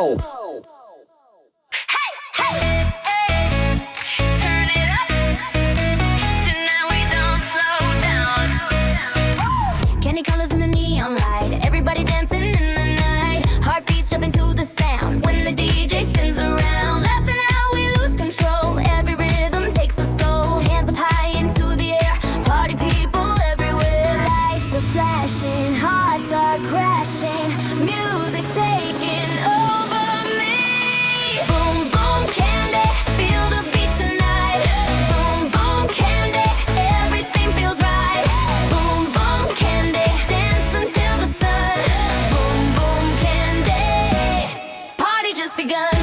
go. Candy colors in the neon light, everybody dancing in the night. Heartbeats jumping to the sound when the DJ spins around. Laughing out, we lose control. Every rhythm takes the soul. Hands up high into the air. Party people everywhere. Lights are flashing, hearts are crashing. Music taking over me. Boom, boom, candy, feel the beat tonight. Boom, boom, candy, everything feels right. Boom, boom, candy, dance until the sun. Boom, boom, candy, party just begun.